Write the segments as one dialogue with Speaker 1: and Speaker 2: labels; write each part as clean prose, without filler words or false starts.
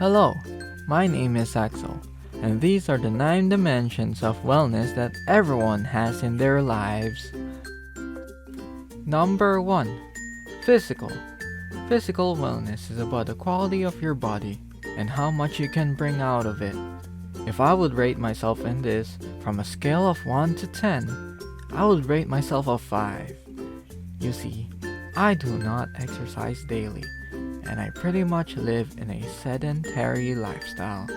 Speaker 1: Hello, my name is Axel, and these are the 9 dimensions of wellness that everyone has in their lives. Number 1. Physical. Physical wellness is about the quality of your body and how much you can bring out of it. If I would rate myself in this from a scale of 1 to 10, I would rate myself a 5. You see, I do not exercise daily, and I pretty much live in a sedentary lifestyle.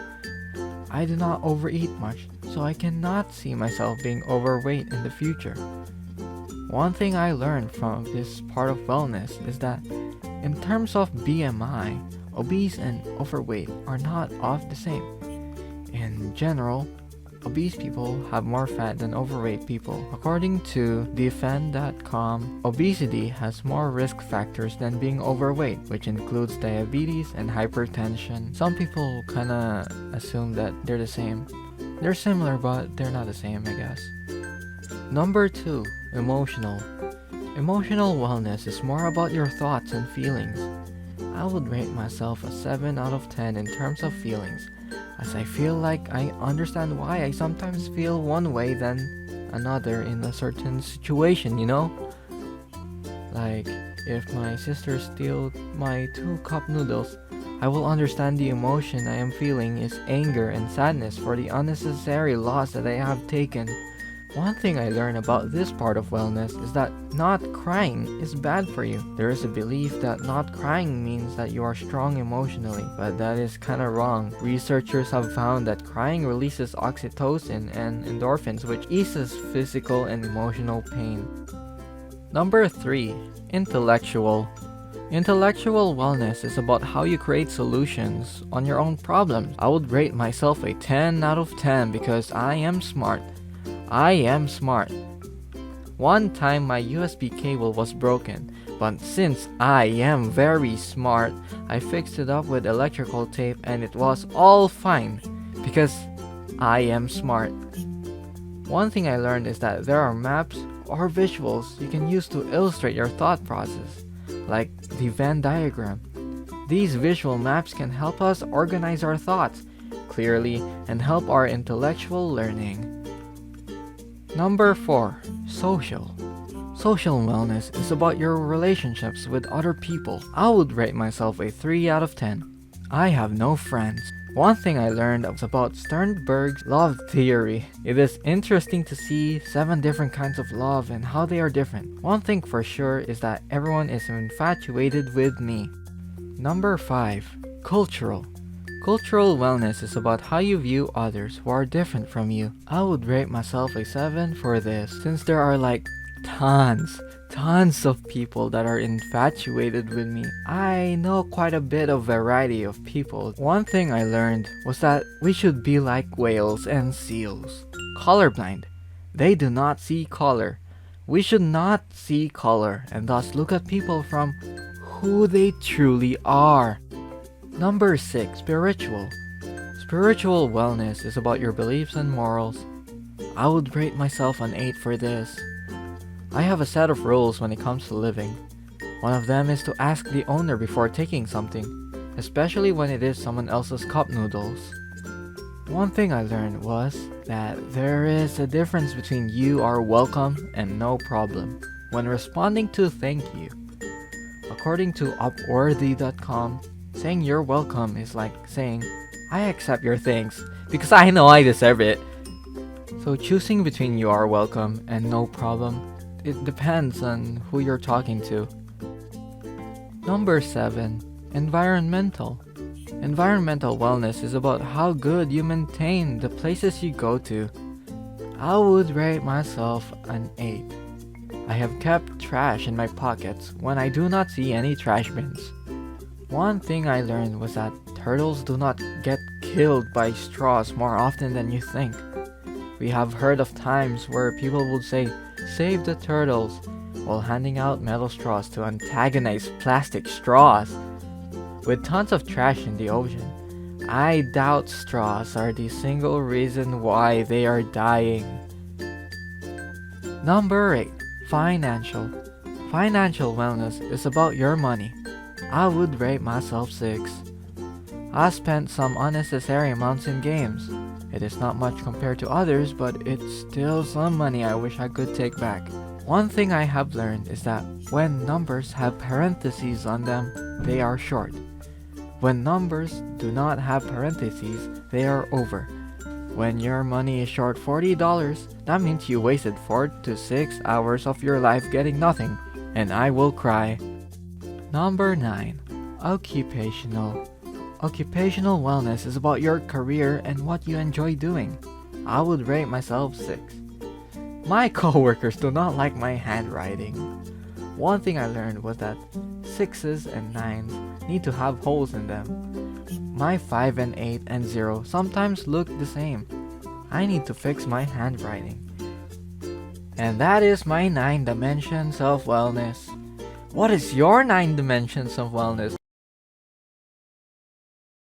Speaker 1: I do not overeat much, so I cannot see myself being overweight in the future. One thing I learned from this part of wellness is that in terms of BMI, obese and overweight are not of the same. In general, obese people have more fat than overweight people. According to defend.com, obesity has more risk factors than being overweight, which includes diabetes and hypertension. Some people kinda assume that they're the same. They're similar, but they're not the same, I guess. Number 2. Emotional. Emotional wellness is more about your thoughts and feelings. I would rate myself a 7 out of 10 in terms of feelings, as I feel like I understand why I sometimes feel one way than another in a certain situation, Like, if my sister steals my 2 cup noodles, I will understand the emotion I am feeling is anger and sadness for the unnecessary loss that I have taken. One thing I learned about this part of wellness is that not crying is bad for you. There is a belief that not crying means that you are strong emotionally, but that is kinda wrong. Researchers have found that crying releases oxytocin and endorphins, which eases physical and emotional pain. Number 3. Intellectual. Intellectual wellness is about how you create solutions on your own problems. I would rate myself a 10 out of 10 because I am smart. I am smart. One time my USB cable was broken, but since I am very smart, I fixed it up with electrical tape and it was all fine because I am smart. One thing I learned is that there are maps or visuals you can use to illustrate your thought process, like the Venn diagram. These visual maps can help us organize our thoughts clearly and help our intellectual learning. Number 4. Social. Social wellness is about your relationships with other people. I would rate myself a 3 out of 10. I have no friends. One thing I learned was about Sternberg's love theory. It is interesting to see 7 different kinds of love and how they are different. One thing for sure is that everyone is infatuated with me. Number 5. Cultural. Cultural wellness is about how you view others who are different from you. I would rate myself a 7 for this, since there are like tons of people that are infatuated with me. I know quite a bit of variety of people. One thing I learned was that we should be like whales and seals. Colorblind. They do not see color. We should not see color and thus look at people from who they truly are. Number 6. Spiritual. Spiritual wellness is about your beliefs and morals. I would rate myself an 8 for this. I have a set of rules when it comes to living. One of them is to ask the owner before taking something, especially when it is someone else's cup noodles. One thing I learned was that there is a difference between you are welcome and no problem when responding to thank you. According to Upworthy.com, saying you're welcome is like saying, I accept your thanks because I know I deserve it. So choosing between you are welcome and no problem, it depends on who you're talking to. Number 7. Environmental. Environmental wellness is about how good you maintain the places you go to. I would rate myself an 8. I have kept trash in my pockets when I do not see any trash bins. One thing I learned was that turtles do not get killed by straws more often than you think. We have heard of times where people would say, "Save the turtles," while handing out metal straws to antagonize plastic straws. With tons of trash in the ocean, I doubt straws are the single reason why they are dying. Number 8. Financial. Financial wellness is about your money. I would rate myself 6. I spent some unnecessary amounts in games. It is not much compared to others, but it's still some money I wish I could take back. One thing I have learned is that when numbers have parentheses on them, they are short. When numbers do not have parentheses, they are over. When your money is short $40, that means you wasted 4 to 6 hours of your life getting nothing, and I will cry. Number 9. Occupational. Occupational wellness is about your career and what you enjoy doing. I would rate myself 6. My coworkers do not like my handwriting. One thing I learned was that 6s and 9s need to have holes in them. My 5 and 8 and 0 sometimes look the same. I need to fix my handwriting. And that is my 9 dimensions of wellness. What is your 9 dimensions of wellness?